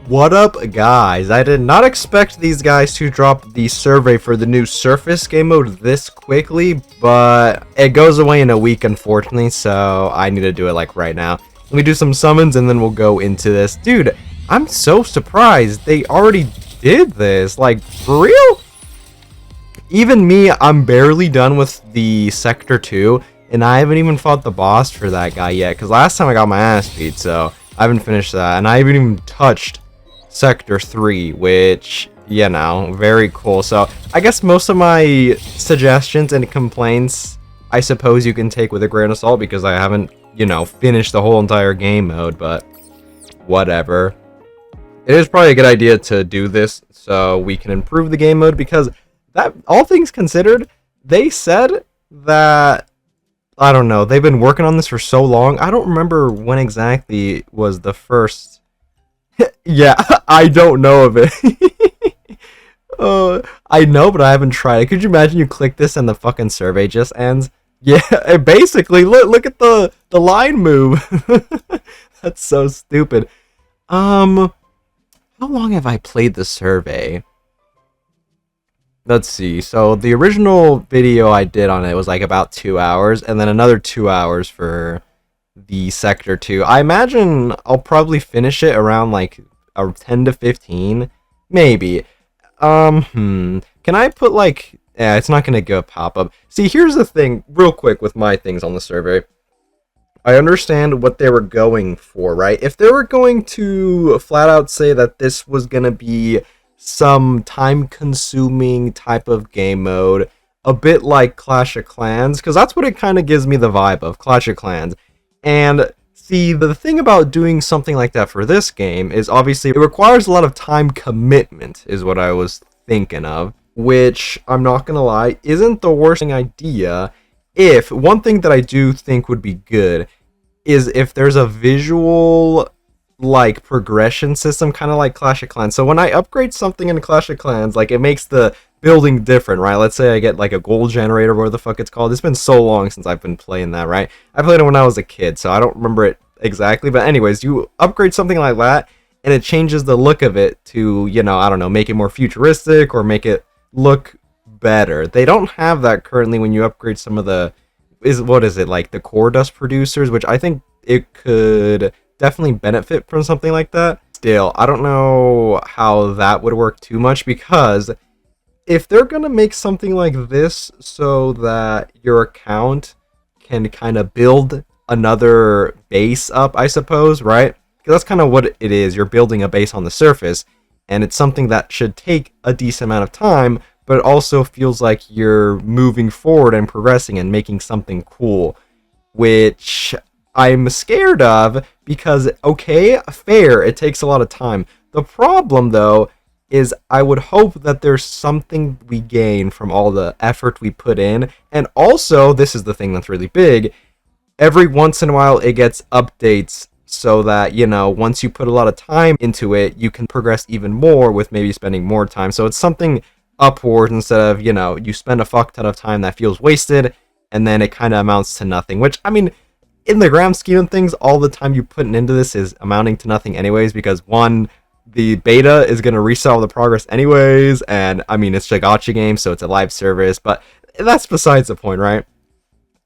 What up, guys? I did not expect these guys to drop the survey for the new Surface game mode this quickly, but it goes away in a week, unfortunately, so I need to do it like right now. Let me do some summons and then we'll go into this. Dude, I'm so surprised they already did this. Like, for real? Even me, I'm barely done with the Sector 2, and I haven't even fought the boss for that guy yet, because last time I got my ass beat, so I haven't finished that, and I haven't even touched Sector 3, which, you know, very cool. So I guess most of my suggestions and complaints, I suppose you can take with a grain of salt, because I haven't, you know, finished the whole entire game mode, but whatever. It is probably a good idea to do this so we can improve the game mode, because that, all things considered, they said that, I don't know, they've been working on this for so long. I don't remember when exactly was the first. Yeah, I don't know of it. I know, but I haven't tried it. Could you imagine you click this and the fucking survey just ends? Yeah, basically, look at the line move. That's so stupid. How long have I played the survey? Let's see. So the original video I did on it was like about 2 hours, and then another 2 hours for the Sector 2. I imagine I'll probably finish it around like a 10 to 15, maybe. Can I put like, yeah, it's not gonna go pop up. See, here's the thing, real quick with my things on the survey. I understand what they were going for, right? If they were going to flat out say that this was gonna be some time-consuming type of game mode, a bit like Clash of Clans, because that's what it kind of gives me the vibe of, Clash of Clans. And see, the thing about doing something like that for this game is obviously it requires a lot of time commitment, is what I was thinking of, which, I'm not gonna lie, isn't the worst idea. If one thing that I do think would be good is if there's a visual like progression system, kind of like Clash of Clans. So when I upgrade something in Clash of Clans, like, it makes the building different, right? Let's say I get like a gold generator, whatever the fuck it's called. It's been so long since I've been playing that, right? I played it when I was a kid, so I don't remember it exactly, but anyways, you upgrade something like that and it changes the look of it to, you know, I don't know, make it more futuristic or make it look better. They don't have that currently when you upgrade some of the, what is it, like the core dust producers, which I think it could definitely benefit from something like that. Still, I don't know how that would work too much, because if they're gonna make something like this so that your account can kind of build another base up, I suppose, right? Because that's kind of what it is. You're building a base on the surface, and it's something that should take a decent amount of time, but it also feels like you're moving forward and progressing and making something cool, which I'm scared of, because, okay, fair, it takes a lot of time. The problem, though, is I would hope that there's something we gain from all the effort we put in, and also, this is the thing that's really big, every once in a while it gets updates so that, you know, once you put a lot of time into it, you can progress even more with maybe spending more time. So it's something upward instead of, you know, you spend a fuck ton of time that feels wasted, and then it kind of amounts to nothing, which, I mean, in the grand scheme of things, all the time you're putting into this is amounting to nothing anyways, because one, the beta is going to reset all the progress anyways, and I mean, it's a gacha game, so it's a live service, but that's besides the point, right?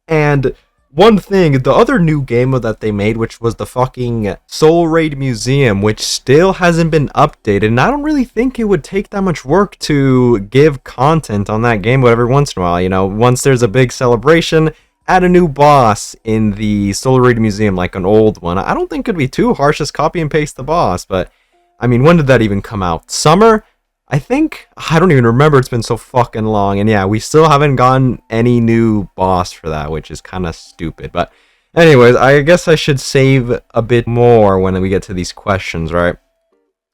And one thing, the other new game mode that they made, which was the fucking Soul Raid Museum, which still hasn't been updated, and I don't really think it would take that much work to give content on that game every once in a while, you know, once there's a big celebration, add a new boss in the Soul Raid Museum, like an old one. I don't think it'd be too harsh, just copy and paste the boss, but, I mean, when did that even come out? Summer? I think? I don't even remember, it's been so fucking long, and yeah, we still haven't gotten any new boss for that, which is kind of stupid, but anyways, I guess I should save a bit more when we get to these questions, right?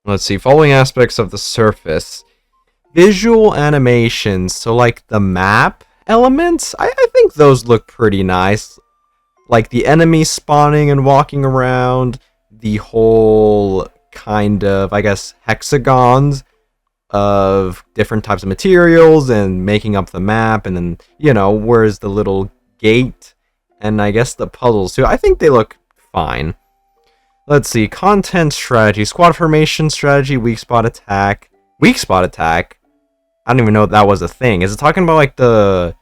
Let's see, following aspects of the surface. Visual animations, so like the map elements, I think those look pretty nice. Like the enemies spawning and walking around, the whole kind of, I guess, hexagons of different types of materials and making up the map, and then, you know, where's the little gate, and I guess the puzzles too. I think they look fine. Let's see. Content strategy. Squad formation strategy. Weak spot attack. Weak spot attack? I don't even know if that was a thing. Is it talking about like the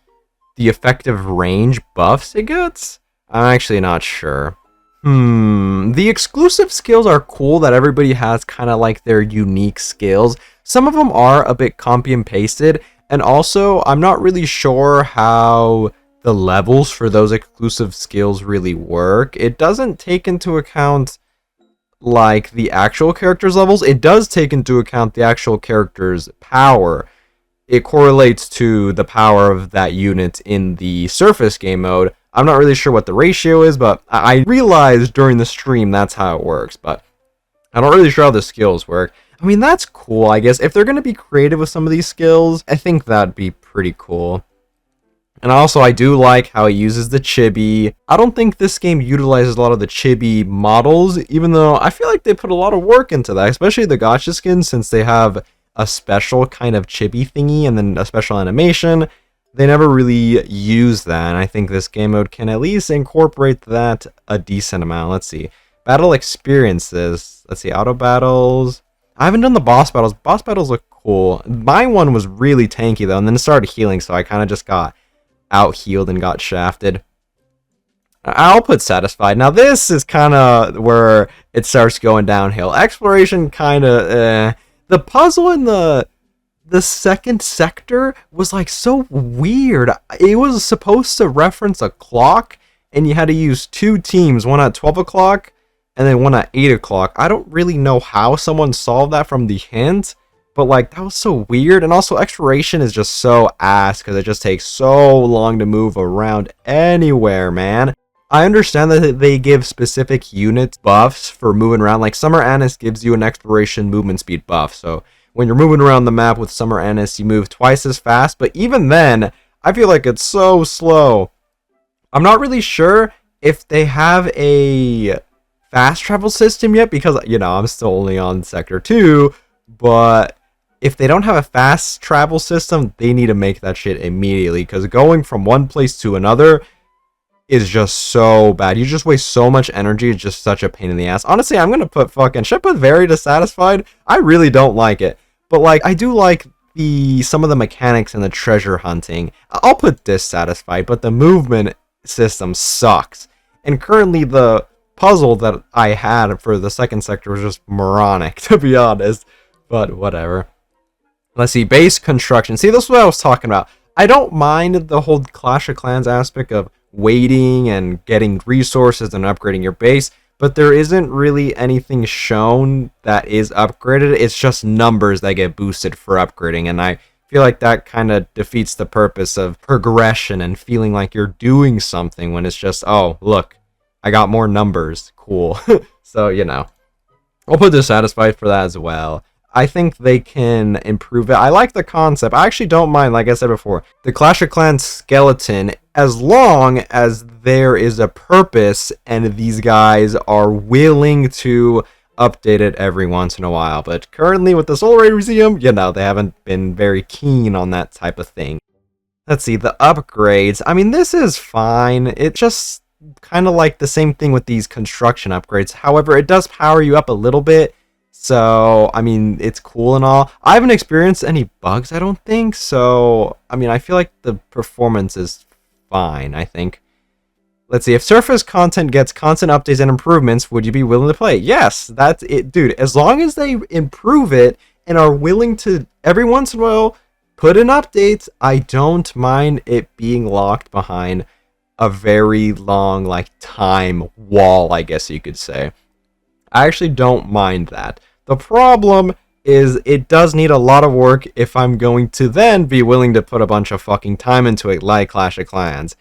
effective range buffs it gets? I'm actually not sure. The exclusive skills are cool that everybody has kind of like their unique skills. Some of them are a bit copy and pasted, and also I'm not really sure how the levels for those exclusive skills really work. It doesn't take into account like the actual character's levels. It does take into account the actual character's power. It correlates to the power of that unit in the surface game mode. I'm not really sure what the ratio is, but I realized during the stream that's how it works, but I'm not really sure how the skills work. I mean, that's cool, I guess. If they're going to be creative with some of these skills, I think that'd be pretty cool. And also, I do like how he uses the chibi. I don't think this game utilizes a lot of the chibi models, even though I feel like they put a lot of work into that, especially the gacha skins, since they have a special kind of chibi thingy and then a special animation. They never really use that, and I think this game mode can at least incorporate that a decent amount. Let's see. Battle experiences. Let's see. Auto battles. I haven't done the boss battles. Boss battles look cool. My one was really tanky, though, and then it started healing, so I kind of just got out-healed and got shafted. I'll put satisfied. Now, this is kind of where it starts going downhill. Exploration, kind of, The puzzle in the second sector was like so weird. It was supposed to reference a clock, and you had to use two teams, one at 12 o'clock and then one at 8 o'clock. I don't really know how someone solved that from the hint, but like that was so weird. And also exploration is just so ass because it just takes so long to move around anywhere, man. I understand that they give specific unit buffs for moving around. Like Summer Anise gives you an exploration movement speed buff, so when you're moving around the map with Summer Anise, you move twice as fast, but even then, I feel like it's so slow. I'm not really sure if they have a fast travel system yet, because, you know, I'm still only on Sector 2, but if they don't have a fast travel system, they need to make that shit immediately, because going from one place to another is just so bad. You just waste so much energy. It's just such a pain in the ass. Honestly, I'm gonna put should I put very dissatisfied? I really don't like it. But like, I do like some of the mechanics and the treasure hunting. I'll put dissatisfied, but the movement system sucks. And currently the puzzle that I had for the second sector was just moronic, to be honest. But whatever. Let's see, base construction. See, this is what I was talking about. I don't mind the whole Clash of Clans aspect of waiting and getting resources and upgrading your base, but there isn't really anything shown that is upgraded. It's just numbers that get boosted for upgrading, and I feel like that kind of defeats the purpose of progression and feeling like you're doing something when it's just, oh, look, I got more numbers. Cool. So, you know, I'll put dissatisfied for that as well. I think they can improve it. I like the concept. I actually don't mind, like I said before, the Clash of Clans skeleton, as long as there is a purpose and these guys are willing to update it every once in a while. But currently with the Soul Ray Museum, you know, they haven't been very keen on that type of thing. Let's see, the upgrades. I mean, this is fine. It's just kind of like the same thing with these construction upgrades. However, it does power you up a little bit. So, I mean, it's cool and all. I haven't experienced any bugs, I don't think. So, I mean, I feel like the performance is fine, I think. Let's see. If surface content gets constant updates and improvements, would you be willing to play? Yes, that's it. Dude, as long as they improve it and are willing to, every once in a while, put in updates, I don't mind it being locked behind a very long, like, time wall, I guess you could say. I actually don't mind that. The problem is it does need a lot of work if I'm going to then be willing to put a bunch of fucking time into it like Clash of Clans.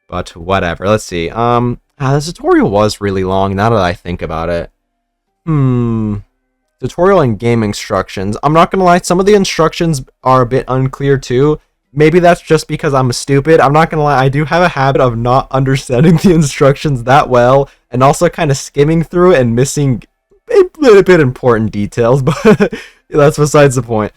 But whatever, let's see. The tutorial was really long now that I think about it. Tutorial and game instructions. I'm not gonna lie, some of the instructions are a bit unclear too. Maybe that's just because I'm stupid. I'm not gonna lie, I do have a habit of not understanding the instructions that well, and also kind of skimming through it and missing a little bit important details, but that's besides the point.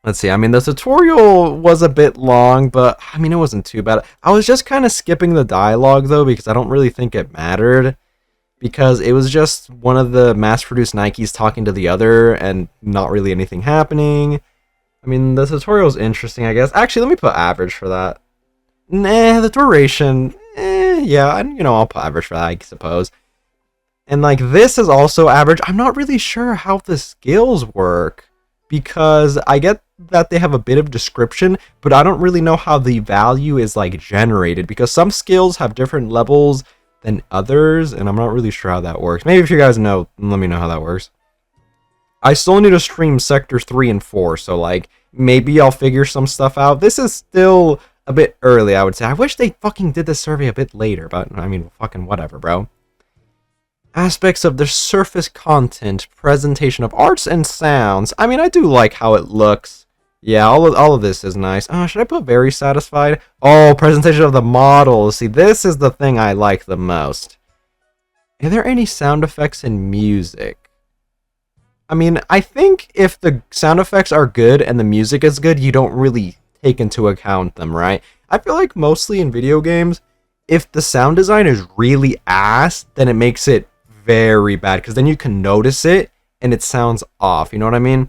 Let's see. I mean, the tutorial was a bit long, but I mean, it wasn't too bad. I was just kind of skipping the dialogue though, because I don't really think it mattered. Because it was just one of the mass-produced Nikes talking to the other, and not really anything happening. I mean, the tutorial's interesting, I guess. Actually, let me put average for that. Nah, the duration, yeah, I'll put average for that, I suppose. And like this is also average. I'm not really sure how the skills work because I get that they have a bit of description, but I don't really know how the value is like generated because some skills have different levels than others, and I'm not really sure how that works. Maybe if you guys know, let me know how that works. I still need to stream sectors 3 and 4, so like maybe I'll figure some stuff out. This is still a bit early, I would say. I wish they fucking did this survey a bit later, but I mean, fucking whatever, bro. Aspects of the surface content, presentation of arts and sounds. I mean, I do like how it looks. Yeah, all of this is nice. Oh, should I put very satisfied? Oh, presentation of the models. See, this is the thing I like the most. Are there any sound effects in music? I mean, I think if the sound effects are good and the music is good, you don't really take into account them, right? I feel like mostly in video games, if the sound design is really ass, then it makes it very bad because then you can notice it and it sounds off. You know what I mean?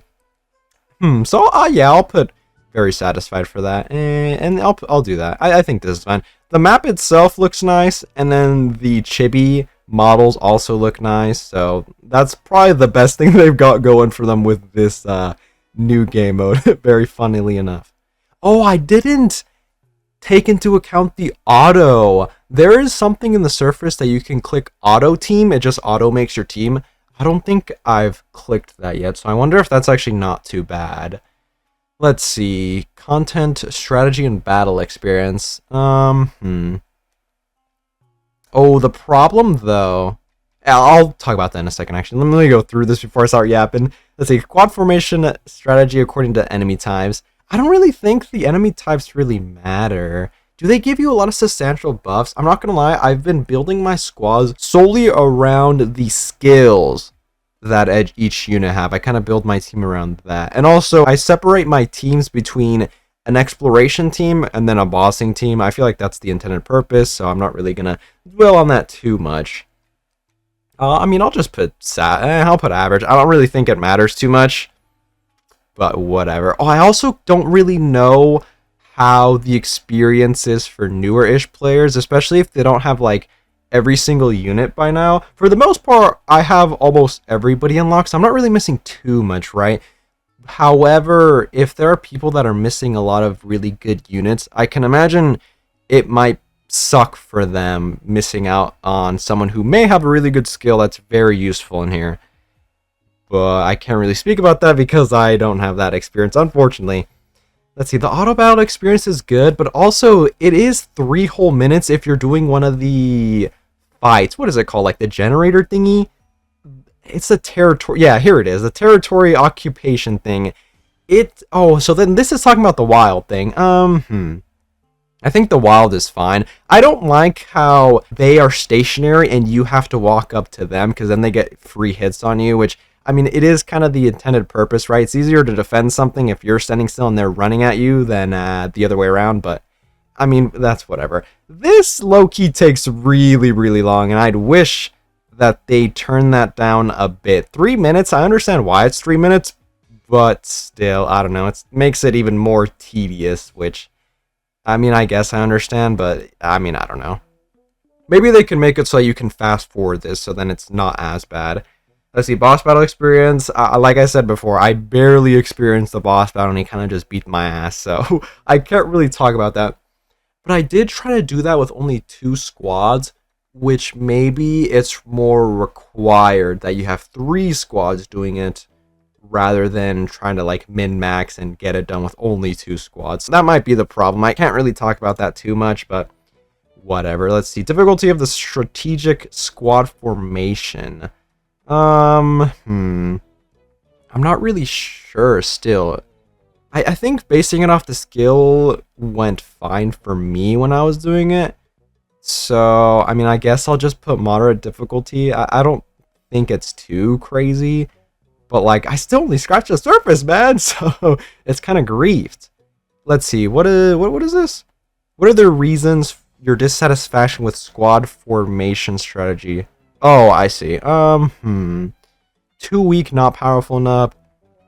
So yeah, I'll put very satisfied for that, and I'll do that. I think this is fine. The map itself looks nice, and then the chibi models also look nice. So that's probably the best thing they've got going for them with this new game mode. Very funnily enough. Oh, I didn't take into account the auto. There is something in the surface that you can click auto team. It just auto makes your team. I don't think I've clicked that yet, so I wonder if that's actually not too bad. Let's see. Content, strategy, and battle experience. Oh, the problem though. I'll talk about that in a second, actually. Let me go through this before I start yapping. Let's see. Quad formation strategy according to enemy types. I don't really think the enemy types really matter. Do they give you a lot of substantial buffs? I'm not gonna lie, I've been building my squads solely around the skills that each unit have. I kind of build my team around that. And also, I separate my teams between an exploration team and then a bossing team. I feel like that's the intended purpose, so I'm not really gonna dwell on that too much. I mean, I'll just put I'll put average. I don't really think it matters too much, but whatever. Oh, I also don't really know how the experience is for newer-ish players, especially if they don't have like every single unit by now. For the most part, I have almost everybody unlocked, so I'm not really missing too much, right? However, if there are people that are missing a lot of really good units, I can imagine it might suck for them missing out on someone who may have a really good skill that's very useful in here. But I can't really speak about that because I don't have that experience, unfortunately. Let's see, the auto battle experience is good, but also it is 3 whole minutes if you're doing one of the fights. What is it called? Like the generator thingy? It's the territory. Yeah, here it is. The territory occupation thing. Oh, so then this is talking about the wild thing. I think the wild is fine. I don't like how they are stationary and you have to walk up to them because then they get free hits on you, which, I mean, it is kind of the intended purpose, right? It's easier to defend something if you're standing still and they're running at you than the other way around, but I mean, that's whatever. This low-key takes really, really long, and I'd wish that they turn that down a bit. 3 minutes, I understand why it's 3 minutes, but still, I don't know. It makes it even more tedious, which, I mean, I guess I understand, but I mean, I don't know. Maybe they can make it so you can fast forward this, so then it's not as bad. Let's see, boss battle experience. Like I said before, I barely experienced the boss battle, and he kind of just beat my ass, so I can't really talk about that. But I did try to do that with only 2 squads, which maybe it's more required that you have 3 squads doing it rather than trying to like min-max and get it done with only 2 squads. So that might be the problem. I can't really talk about that too much, but whatever. Let's see. Difficulty of the strategic squad formation. I'm not really sure still. I think basing it off the skill went fine for me when I was doing it. So, I mean, I guess I'll just put moderate difficulty. I don't think it's too crazy, but like I still only scratched the surface, man. So it's kind of griefed. Let's see. What is this? What are the reasons your dissatisfaction with squad formation strategy? Oh, I see. Too weak, not powerful enough.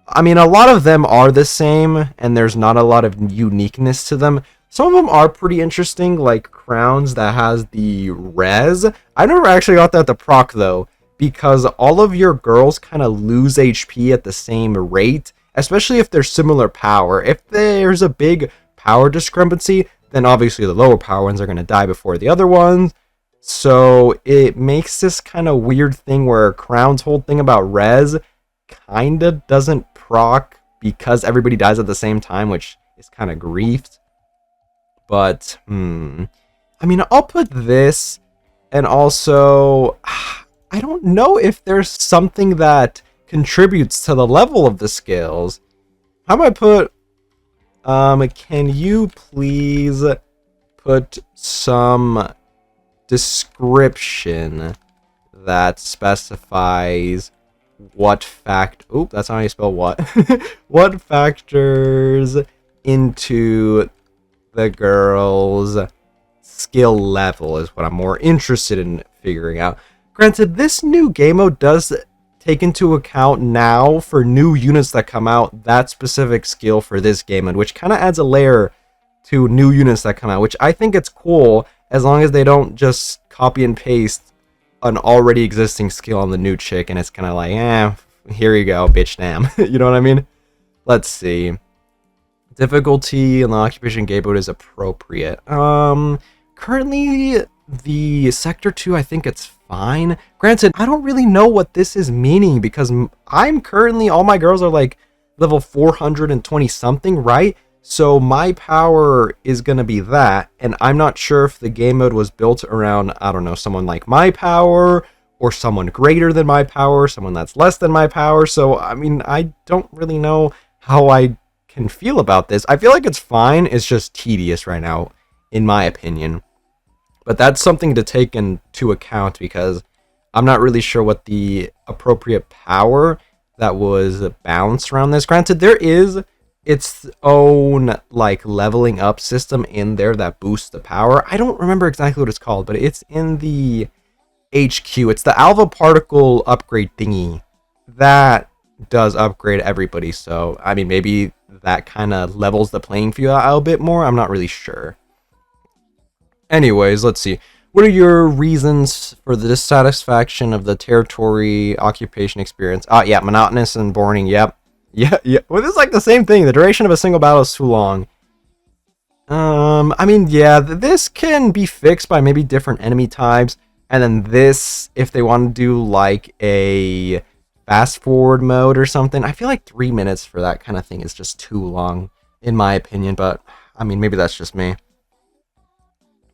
I mean, a lot of them are the same, and there's not a lot of uniqueness to them. Some of them are pretty interesting, like Crowns that has the res. I never actually got that to proc, though, because all of your girls kind of lose HP at the same rate, especially if they're similar power. If there's a big power discrepancy, then obviously the lower power ones are going to die before the other ones. So it makes this kind of weird thing where Crown's whole thing about res kind of doesn't proc because everybody dies at the same time, which is kind of griefed. But, I mean, I'll put this, and also, I don't know if there's something that contributes to the level of the skills. How about I put, can you please put some description that specifies what that's not how you spell what. What factors into the girl's skill level is what I'm more interested in figuring out. Granted, this new game mode does take into account now for new units that come out that specific skill for this game mode, which kind of adds a layer to new units that come out, which I think it's cool as long as they don't just copy and paste an already existing skill on the new chick and it's kind of like, here you go, bitch, damn. You know what I mean? Let's see. Difficulty in the occupation game mode is appropriate. Currently the Sector 2, I think it's fine. Granted, I don't really know what this is meaning because I'm currently, all my girls are like level 420 something, right? So my power is going to be that, and I'm not sure if the game mode was built around, I don't know, someone like my power, or someone greater than my power, someone that's less than my power. So, I mean, I don't really know how I can feel about this. I feel like it's fine, it's just tedious right now, in my opinion. But that's something to take into account because I'm not really sure what the appropriate power that was balanced around this. Granted, there is its own like leveling up system in there that boosts the power. I don't remember exactly what it's called, but it's in the HQ. It's the alpha particle upgrade thingy that does upgrade everybody. So I mean, maybe that kind of levels the playing field out a bit more. I'm not really sure. Anyways, let's see. What are your reasons for the dissatisfaction of the territory occupation experience? Yeah, monotonous and boring. Yep. Yeah. Well, this is like the same thing. The duration of a single battle is too long. I mean, yeah, this can be fixed by maybe different enemy types. And then this, if they want to do like a fast forward mode or something, I feel like 3 minutes for that kind of thing is just too long, in my opinion. But, I mean, maybe that's just me.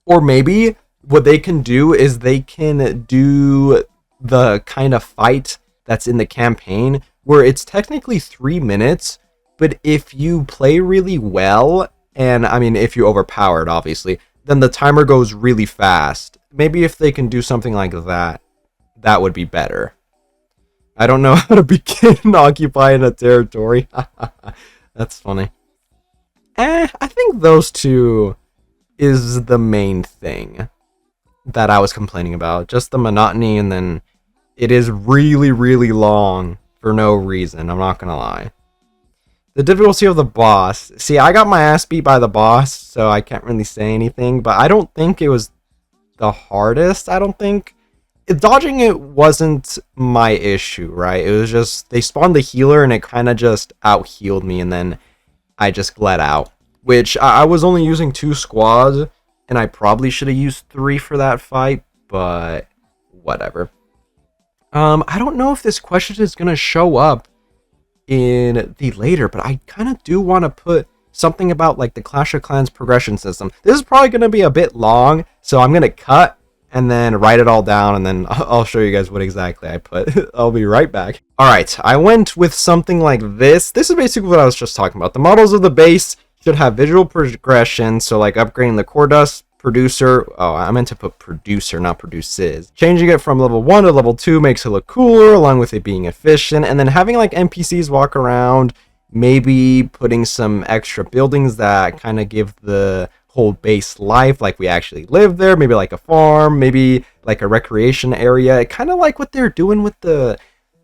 Or maybe what they can do is they can do the kind of fight that's in the campaign where it's technically 3 minutes, but if you play really well, and I mean, if you overpower it, obviously, then the timer goes really fast. Maybe if they can do something like that, that would be better. I don't know how to begin occupying a territory. That's funny. I think those two is the main thing that I was complaining about. Just the monotony, and then it is really, really long for no reason. I'm not gonna lie. The difficulty of the boss. See, I got my ass beat by the boss, so I can't really say anything, but I don't think it was the hardest. I don't think. Dodging it wasn't my issue, right? It was just, they spawned the healer and it kind of just out-healed me, and then I just bled out. Which, I was only using 2 squads, and I probably should have used 3 for that fight, but whatever. I don't know if this question is going to show up in the later, but I kind of do want to put something about like the Clash of Clans progression system. This is probably going to be a bit long, so I'm going to cut and then write it all down, and then I'll show you guys what exactly I put. I'll be right back. Alright, I went with something like this. This is basically what I was just talking about. The models of the base should have visual progression, so like upgrading the core dust producer. Oh, I meant to put producer, not produces. Changing it from level 1 to level 2 makes it look cooler, along with it being efficient. And then having like NPCs walk around, maybe putting some extra buildings that kind of give the whole base life, like we actually live there. Maybe like a farm, maybe like a recreation area. Kind of like what they're doing with the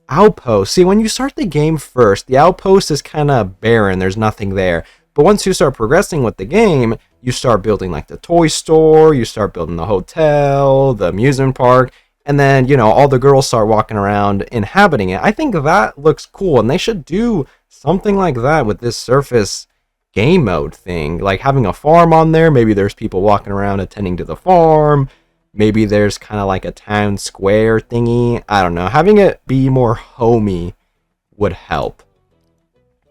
outpost. See, when you start the game first, the outpost is kind of barren. There's nothing there. But once you start progressing with the game, you start building like the toy store, you start building the hotel, the amusement park, and then, you know, all the girls start walking around inhabiting it. I think that looks cool, and they should do something like that with this surface game mode thing. Like having a farm on there, maybe there's people walking around attending to the farm, maybe there's kind of like a town square thingy. I don't know. Having it be more homey would help.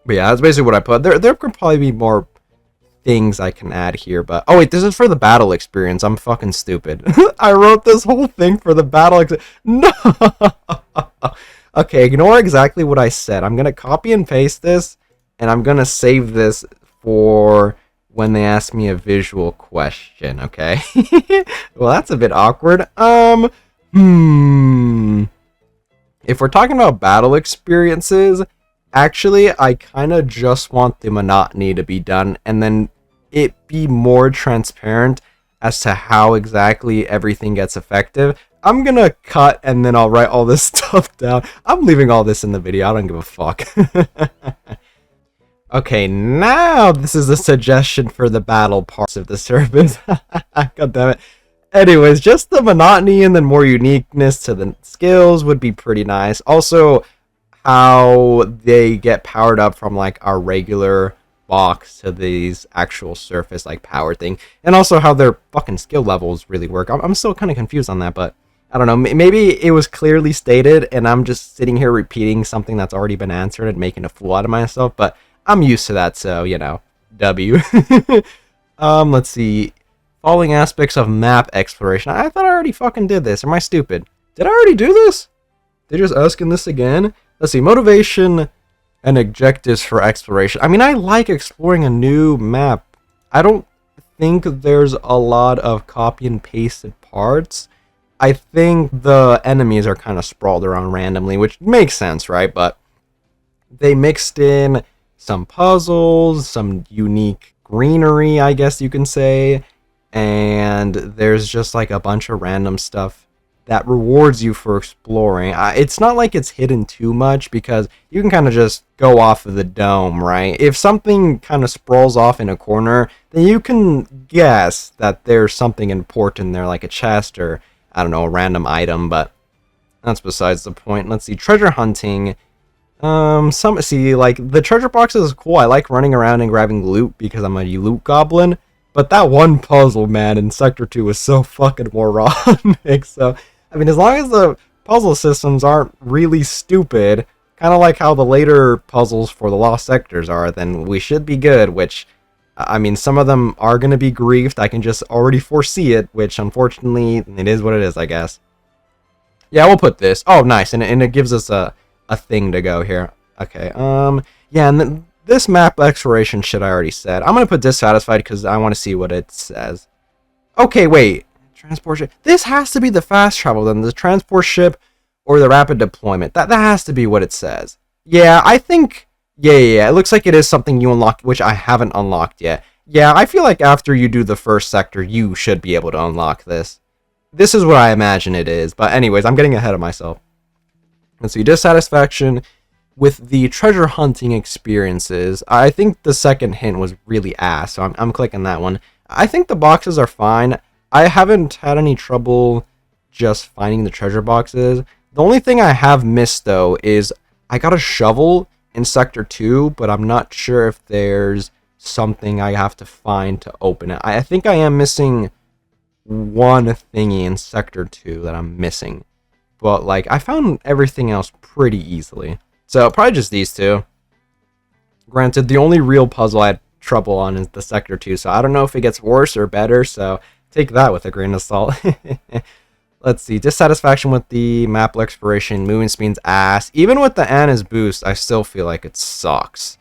But yeah, that's basically what I put. There could probably be more things I can add here, but oh wait, this is for the battle experience. I'm fucking stupid. I wrote this whole thing for the battle No. Okay, ignore exactly what I said. I'm gonna copy and paste this, and I'm gonna save this for when they ask me a visual question. Okay. Well, that's a bit awkward. If we're talking about battle experiences, actually, I kind of just want the monotony to be done, and then it be more transparent as to how exactly everything gets effective. I'm gonna cut and then I'll write all this stuff down. I'm leaving all this in the video. I don't give a fuck. Okay, now this is a suggestion for the battle parts of the service. God damn it. Anyways, just the monotony and then more uniqueness to the skills would be pretty nice. Also, how they get powered up from like our regular box to these actual surface like power thing, and also how their fucking skill levels really work. I'm still kind of confused on that, but I don't know, maybe it was clearly stated and I'm just sitting here repeating something that's already been answered and making a fool out of myself, but I'm used to that, so you know, W. Let's see, following aspects of map exploration. I thought I already fucking did this. Am I stupid? Did I already do this? They're just asking this again. Let's see, motivation and objectives for exploration. I mean, I like exploring a new map. I don't think there's a lot of copy and pasted parts. I think the enemies are kind of sprawled around randomly, which makes sense, right? But they mixed in some puzzles, some unique greenery, I guess you can say, and there's just like a bunch of random stuff that rewards you for exploring. It's not like it's hidden too much because you can kind of just go off of the dome, right? If something kind of sprawls off in a corner, then you can guess that there's something important there, like a chest or, I don't know, a random item, but that's besides the point. Let's see, treasure hunting. See, like, the treasure boxes is cool. I like running around and grabbing loot because I'm a loot goblin, but that one puzzle, man, in Sector 2 was so fucking moronic, so I mean, as long as the puzzle systems aren't really stupid, kind of like how the later puzzles for the Lost Sectors are, then we should be good, which, I mean, some of them are going to be griefed. I can just already foresee it, which, unfortunately, it is what it is, I guess. Yeah, we'll put this. Oh, nice, and it gives us a thing to go here. Okay, yeah, and then this map exploration shit I already said. I'm going to put dissatisfied because I want to see what it says. Okay, wait. Transport ship. This has to be the fast travel then, the transport ship or the rapid deployment. That has to be what it says. Yeah, I think, yeah. It looks like it is something you unlock, which I haven't unlocked yet. Yeah, I feel like after you do the first sector, you should be able to unlock this. This is what I imagine it is. But anyways, I'm getting ahead of myself. Let's see, dissatisfaction with the treasure hunting experiences. I think the second hint was really ass, so I'm clicking that one. I think the boxes are fine. I haven't had any trouble just finding the treasure boxes. The only thing I have missed, though, is I got a shovel in Sector 2, but I'm not sure if there's something I have to find to open it. I think I am missing one thingy in Sector 2 that I'm missing. But, like, I found everything else pretty easily. So, probably just these two. Granted, the only real puzzle I had trouble on is the Sector 2, so I don't know if it gets worse or better, so take that with a grain of salt. Let's see, dissatisfaction with the map exploration, movement speed's ass. Even with the Anna's boost, I still feel like it sucks.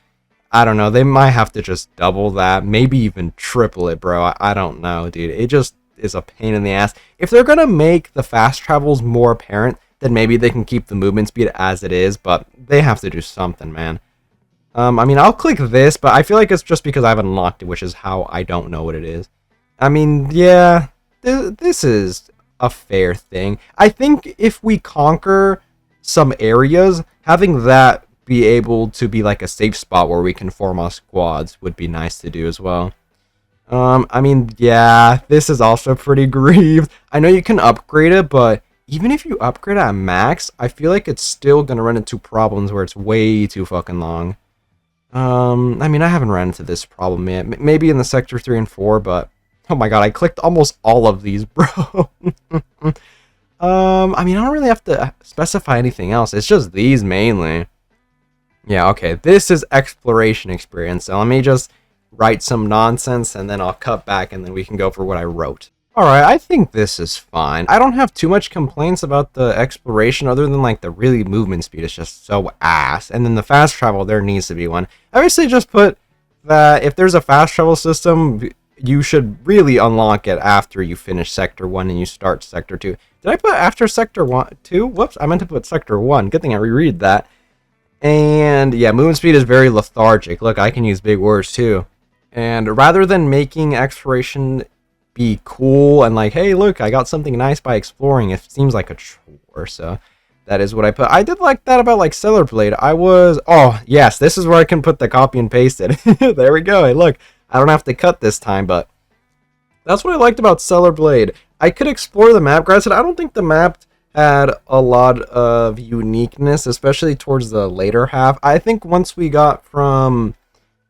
I don't know. They might have to just double that, maybe even triple it, bro. I don't know, dude. It just is a pain in the ass. If they're gonna make the fast travels more apparent, then maybe they can keep the movement speed as it is, but they have to do something, man. I mean, I'll click this, but I feel like it's just because I haven't unlocked it, which is how I don't know what it is. I mean, yeah, this is a fair thing. I think if we conquer some areas, having that be able to be like a safe spot where we can form our squads would be nice to do as well. I mean, yeah, this is also pretty grieved. I know you can upgrade it, but even if you upgrade at max, I feel like it's still gonna run into problems where it's way too fucking long. I mean, I haven't run into this problem yet. Maybe in the sector 3 and 4, but oh my god, I clicked almost all of these, bro. I mean, I don't really have to specify anything else. It's just these mainly. Yeah, okay, this is exploration experience, so let me just write some nonsense, and then I'll cut back, and then we can go for what I wrote. Alright, I think this is fine. I don't have too much complaints about the exploration, other than, like, the really movement speed is just so ass. And then the fast travel, there needs to be one. I basically just put that if there's a fast travel system, you should really unlock it after you finish Sector 1 and you start Sector 2. Did I put after Sector 2? Whoops, I meant to put Sector 1. Good thing I reread that. And yeah, movement speed is very lethargic. Look, I can use big words too. And rather than making exploration be cool and like, hey, look, I got something nice by exploring, it seems like a chore. So that is what I put. I did like that about like Stellar Blade. Oh yes, this is where I can put the copy and paste it. There we go. Hey, look, I don't have to cut this time, but that's what I liked about Stellar Blade. I could explore the map. Granted, I don't think the map had a lot of uniqueness, especially towards the later half. I think once we got from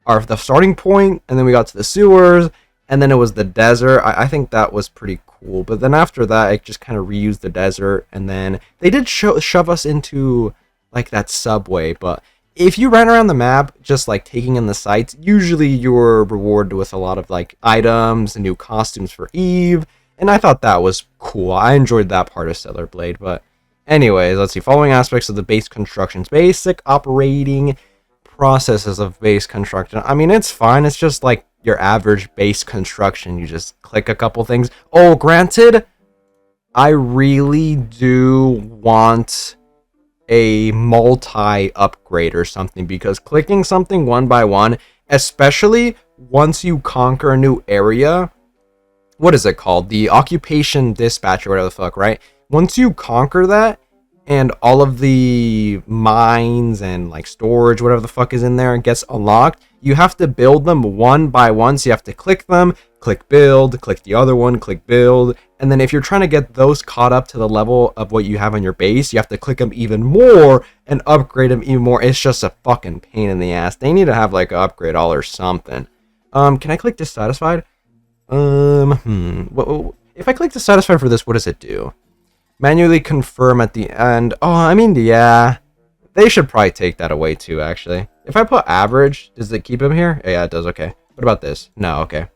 the starting point, and then we got to the sewers, and then it was the desert, I think that was pretty cool. But then after that, I just kind of reused the desert, and then they did shove us into like that subway. But if you ran around the map just like taking in the sights, usually you were rewarded with a lot of like items and new costumes for Eve. And I thought that was cool. I enjoyed that part of Stellar Blade. But anyways, let's see. Following aspects of the base constructions. Basic operating processes of base construction. I mean, it's fine. It's just like your average base construction. You just click a couple things. Oh, granted, I really do want a multi-upgrade or something. Because clicking something one by one, especially once you conquer a new area, what is it called? The occupation dispatch or whatever the fuck, right? Once you conquer that, and all of the mines and like storage, whatever the fuck is in there, gets unlocked, you have to build them one by one. So you have to click them, click build, click the other one, click build. And then if you're trying to get those caught up to the level of what you have on your base, you have to click them even more and upgrade them even more. It's just a fucking pain in the ass. They need to have like an upgrade all or something. Can I click dissatisfied? If I click dissatisfied for this, what does it do? Manually confirm at the end. Oh, I mean, yeah. They should probably take that away too, actually. If I put average, does it keep him here? Yeah, it does, okay. What about this? No, okay.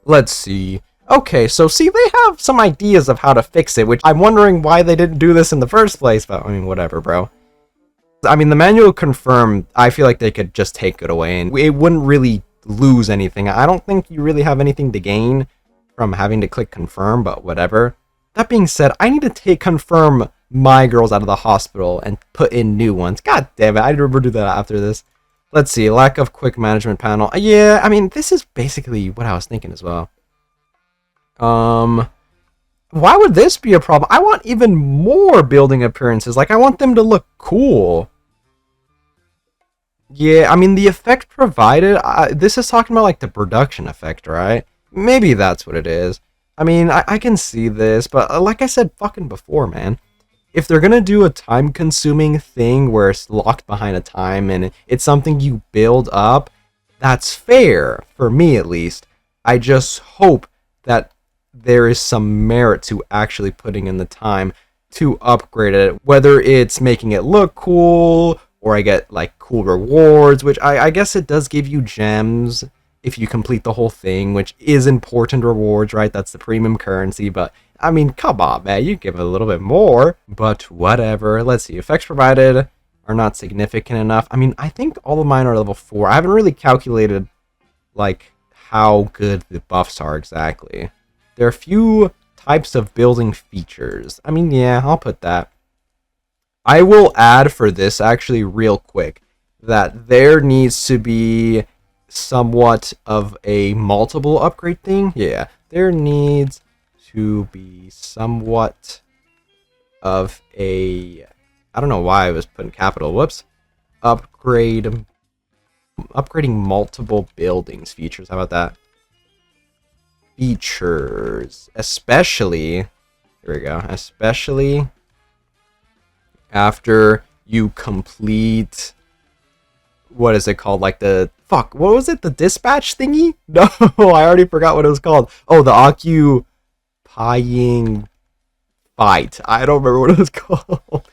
Let's see. Okay, so see, they have some ideas of how to fix it, which I'm wondering why they didn't do this in the first place, but I mean, whatever, bro. I mean, the manual confirm, I feel like they could just take it away, and it wouldn't really lose anything. I don't think you really have anything to gain from having to click confirm, but whatever. That being said, I need to confirm my girls out of the hospital and put in new ones. God damn it, I'd never do that after this. Let's see, lack of quick management panel. Yeah, I mean, this is basically what I was thinking as well. Why would this be a problem? I want even more building appearances. Like, I want them to look cool. Yeah, I mean, the effect provided, this is talking about, like, the production effect, right? Maybe that's what it is. I mean, I can see this, but like I said fucking before, man, if they're gonna do a time-consuming thing where it's locked behind a time and it's something you build up, that's fair, for me at least. I just hope that there is some merit to actually putting in the time to upgrade it, whether it's making it look cool, or I get like cool rewards, which I guess it does give you gems if you complete the whole thing, which is important rewards, right? That's the premium currency, but I mean, come on, man, you give it a little bit more, but whatever. Let's see, effects provided are not significant enough. I mean, I think all of mine are level 4. I haven't really calculated, like, how good the buffs are exactly. There are a few types of building features. I mean, yeah, I'll put that. I will add for this, actually, real quick, that there needs to be somewhat of a multiple upgrade thing. Yeah, there needs to be somewhat of a... I don't know why I was putting capital. Whoops. Upgrading multiple buildings features. How about that? Features. Especially... Here we go. Especially after you complete... What is it called? Like the... Fuck, what was it? The dispatch thingy? No, I already forgot what it was called. Oh, the occupying fight. I don't remember what it was called.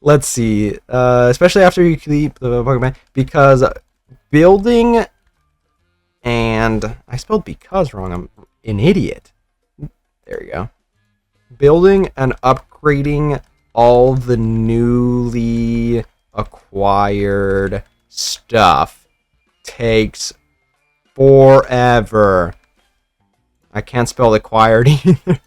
Let's see. Especially after you keep the Pokemon. Because building and... I spelled because wrong. I'm an idiot. There you go. Building and upgrading all the newly acquired stuff takes forever. I can't spell acquired either.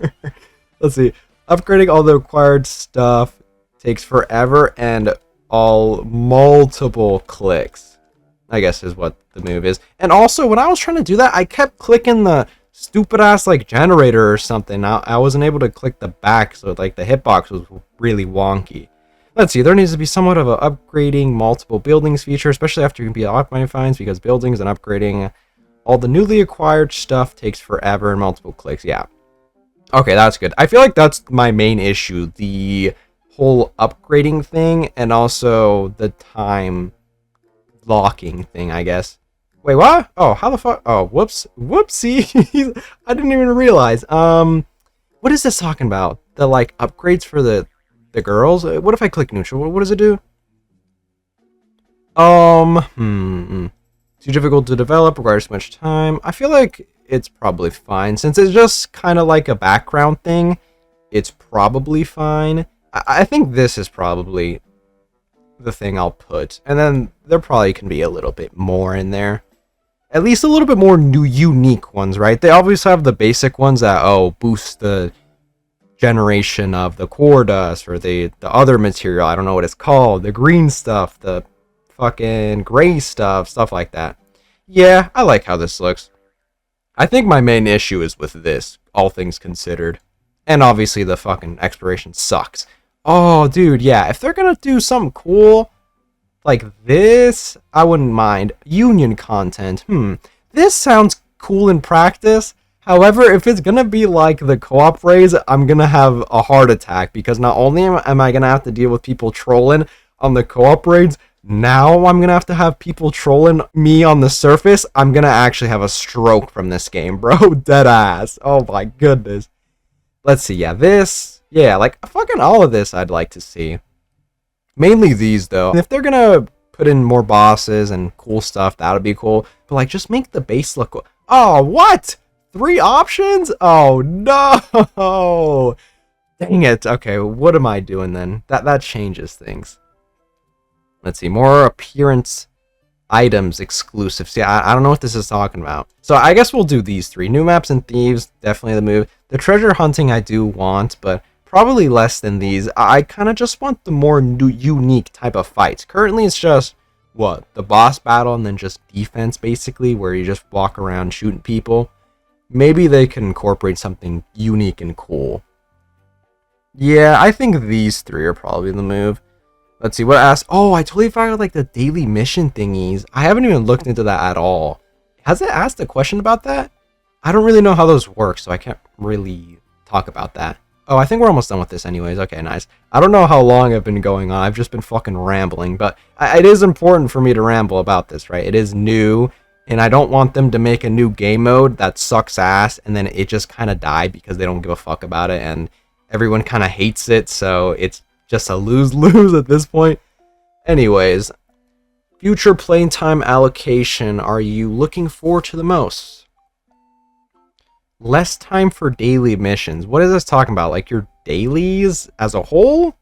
Let's see. Upgrading all the acquired stuff takes forever and all multiple clicks, I guess is what the move is. And also, when I was trying to do that, I kept clicking the stupid ass like generator or something. I wasn't able to click the back, so like the hitbox was really wonky. Let's see, there needs to be somewhat of a upgrading multiple buildings feature, especially after you can be optimizing finds, because buildings and upgrading all the newly acquired stuff takes forever and multiple clicks. Yeah. Okay, that's good. I feel like that's my main issue. The whole upgrading thing and also the time locking thing, I guess. Wait, what? Oh, how the fuck? Oh, whoops. Whoopsie. I didn't even realize. What is this talking about? The, like, upgrades for the girls? What if I click neutral? What does it do? Too difficult to develop, requires too much time. I feel like it's probably fine. Since it's just kind of like a background thing, it's probably fine. I think this is probably the thing I'll put. And then there probably can be a little bit more in there. At least a little bit more new, unique ones, right? They always have the basic ones that, oh, boost the generation of the core dust or the other material. I don't know what it's called. The green stuff, the fucking gray stuff like that. Yeah, I like how this looks. I think my main issue is with this, all things considered. And obviously the fucking exploration sucks. Oh, dude, yeah, if they're gonna do something cool like this, I wouldn't mind. Union content, this sounds cool in practice. However, if it's gonna be like the co-op raids, I'm gonna have a heart attack, because not only am I gonna have to deal with people trolling on the co-op raids, now I'm gonna have to have people trolling me on the surface. I'm gonna actually have a stroke from this game, bro. Dead ass. Oh my goodness. Let's see, yeah, this, yeah, like fucking all of this I'd like to see. Mainly these though. If they're gonna put in more bosses and cool stuff, that would be cool. But like, just make the base look cool. Oh, what? 3 options? Oh no! Dang it. Okay, what am I doing then? That changes things. Let's see, more appearance items exclusive. See, I don't know what this is talking about. So I guess we'll do these 3. New maps and thieves, definitely the move. The treasure hunting I do want, but probably less than these. I kind of just want the more new, unique type of fights. Currently it's just, what, the boss battle and then just defense basically, where you just walk around shooting people. Maybe they can incorporate something unique and cool. Yeah, I think these 3 are probably the move. Let's see, what I asked. Oh, I totally forgot like the daily mission thingies. I haven't even looked into that at all. Has it asked a question about that? I don't really know how those work, so I can't really talk about that. Oh, I think we're almost done with this anyways. Okay, nice. I don't know how long I've been going on. I've just been fucking rambling, but it is important for me to ramble about this, right? It is new, and I don't want them to make a new game mode that sucks ass, and then it just kind of die because they don't give a fuck about it, and everyone kind of hates it, so it's just a lose-lose at this point. Anyways, future playtime allocation are you looking forward to the most? Less time for daily missions. What is this talking about? Like your dailies as a whole?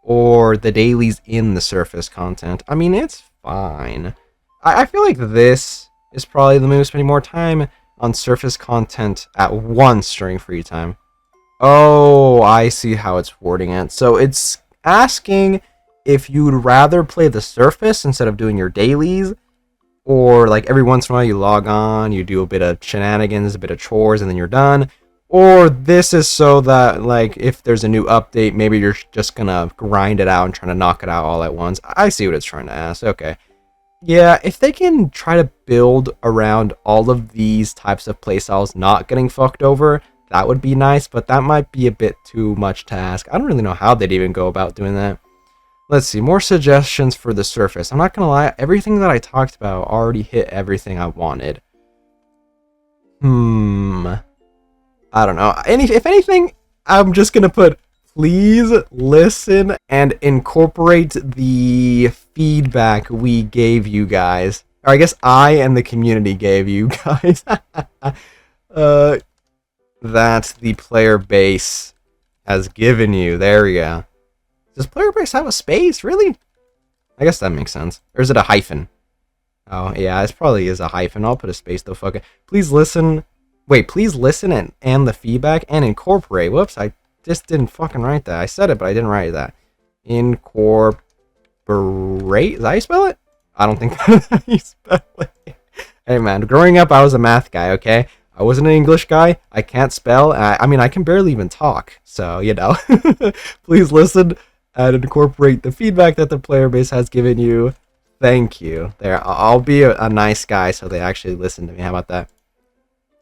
or the dailies in the surface content. I mean, it's fine. I feel like this is probably the move, spending more time on surface content at once during free time. Oh, I see how it's wording it. So it's asking if you'd rather play the surface instead of doing your dailies, or like every once in a while you log on, you do a bit of shenanigans, a bit of chores, and then you're done. Or this is so that, like, if there's a new update, maybe you're just gonna grind it out and trying to knock it out all at once. I see what it's trying to ask. Okay. Yeah, if they can try to build around all of these types of playstyles not getting fucked over, that would be nice, but that might be a bit too much to ask. I don't really know how they'd even go about doing that. Let's see, more suggestions for the surface. I'm not gonna lie, everything that I talked about already hit everything I wanted. I don't know. If anything, I'm just gonna put, please listen and incorporate the feedback we gave you guys. Or I guess I and the community gave you guys. That the player base has given you. There we go. Does player base have a space? Really? I guess that makes sense. Or is it a hyphen? Oh, yeah, it probably is a hyphen. I'll put a space though, fuck it. Please listen. Wait, please listen and the feedback and incorporate. Whoops, I just didn't fucking write that. I said it, but I didn't write that. Incorporate? Is that how you spell it? I don't think that's how you spell it. Hey man, growing up I was a math guy, okay? I wasn't an English guy. I can't spell. I mean, I can barely even talk. So, you know. Please listen and incorporate the feedback that the player base has given you. Thank you. There, I'll be a nice guy so they actually listen to me. How about that?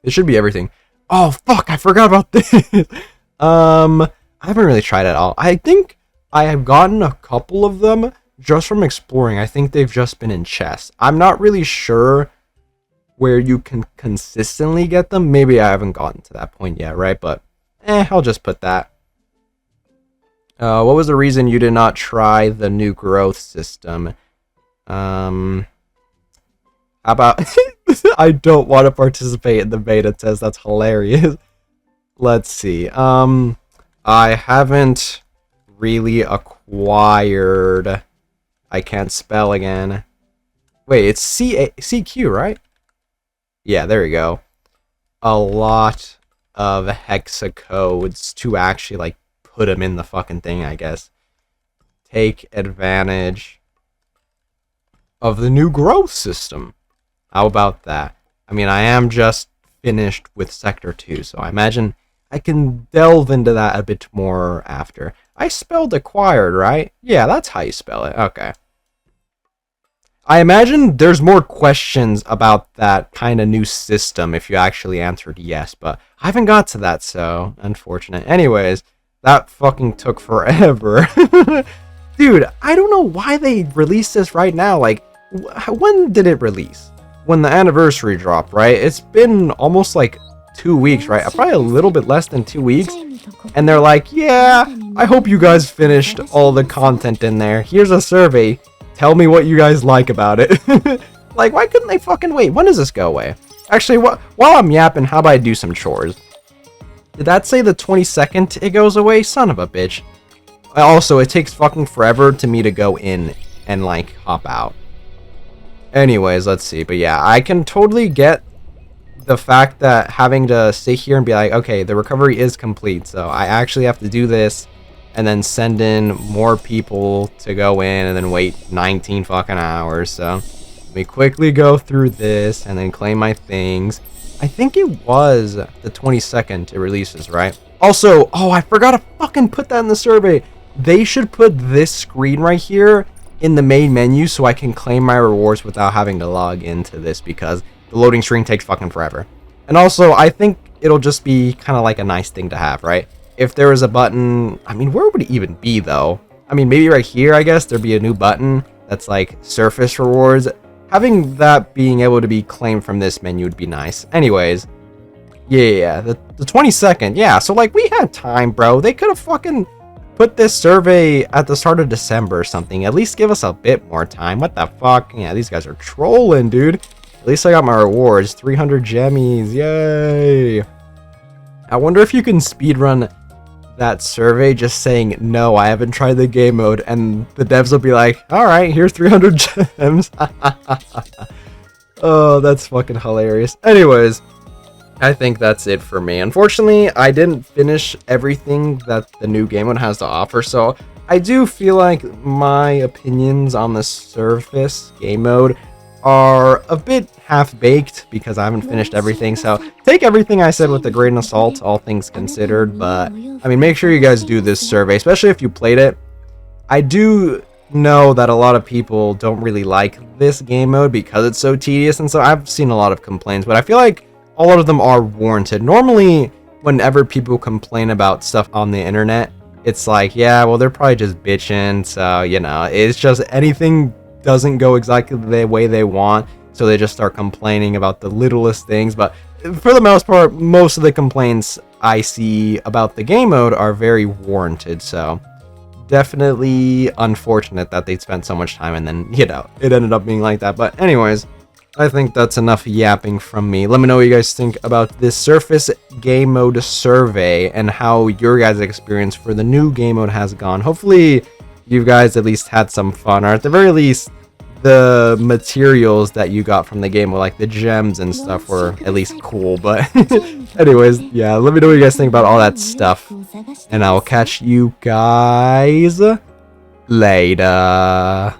It should be everything. Oh, fuck, I forgot about this. I haven't really tried it at all. I think I have gotten a couple of them just from exploring. I think they've just been in chests. I'm not really sure where you can consistently get them. Maybe I haven't gotten to that point yet, right? But, I'll just put that. What was the reason you did not try the new growth system? How about... I don't want to participate in the beta test. That's hilarious. Let's see. I haven't really acquired... I can't spell again. Wait, it's CQ, right? Yeah, there we go. A lot of hexacodes to actually, like, put them in the fucking thing, I guess. Take advantage of the new growth system. How about that? I mean, I am just finished with Sector 2, so I imagine I can delve into that a bit more after. I spelled acquired, right? Yeah, that's how you spell it. Okay. I imagine there's more questions about that kind of new system if you actually answered yes, but I haven't got to that, so unfortunate. Anyways, that fucking took forever. Dude, I don't know why they released this right now. Like, when did it release? When the anniversary dropped, right? It's been almost like 2 weeks, right? Probably a little bit less than 2 weeks. And they're like, yeah, I hope you guys finished all the content in there. Here's a survey. Tell me what you guys like about it. Like, why couldn't they fucking wait? When does this go away? Actually, while I'm yapping, how about I do some chores? Did that say the 22nd it goes away? Son of a bitch. Also, it takes fucking forever to me to go in and, like, hop out. Anyways, let's see. But yeah, I can totally get the fact that having to sit here and be like, okay, the recovery is complete, so I actually have to do this and then send in more people to go in and then wait 19 fucking hours. So let me quickly go through this and then claim my things. I think it was the 22nd it releases, right? Also, oh, I forgot to fucking put that in the survey. They should put this screen right here in the main menu so I can claim my rewards without having to log into this, because the loading screen takes fucking forever. And also, I think it'll just be kind of like a nice thing to have, right? If there was a button, I mean, where would it even be though? I mean, maybe right here, I guess, there'd be a new button that's like surface rewards. Having that being able to be claimed from this menu would be nice. Anyways, yeah, the 22nd, yeah, so like we had time, bro. They could have fucking put this survey at the start of December or something. At least give us a bit more time. What the fuck? Yeah, these guys are trolling, dude. At least I got my rewards. 300 gemmies. Yay. I wonder if you can speedrun that survey just saying, no, I haven't tried the game mode, and the devs will be like, alright, here's 300 gems. Oh, that's fucking hilarious. Anyways, I think that's it for me. Unfortunately, I didn't finish everything that the new game mode has to offer, so I do feel like my opinions on the surface game mode are a bit half-baked because I haven't finished everything, so take everything I said with a grain of salt, all things considered. But I mean, make sure you guys do this survey, especially if you played it. I do know that a lot of people don't really like this game mode because it's so tedious, and so I've seen a lot of complaints, but I feel like a lot of them are warranted. Normally, whenever people complain about stuff on the internet, it's like, yeah, well, they're probably just bitching, so, you know, it's just anything doesn't go exactly the way they want, so they just start complaining about the littlest things. But for the most part, most of the complaints I see about the game mode are very warranted, so definitely unfortunate that they spent so much time and then, you know, it ended up being like that. But anyways, I think that's enough yapping from me. Let me know what you guys think about this Surface game mode survey and how your guys' experience for the new game mode has gone. Hopefully you guys at least had some fun, or at the very least the materials that you got from the game, like the gems and stuff, were at least cool. But anyways, yeah, let me know what you guys think about all that stuff, and I'll catch you guys later.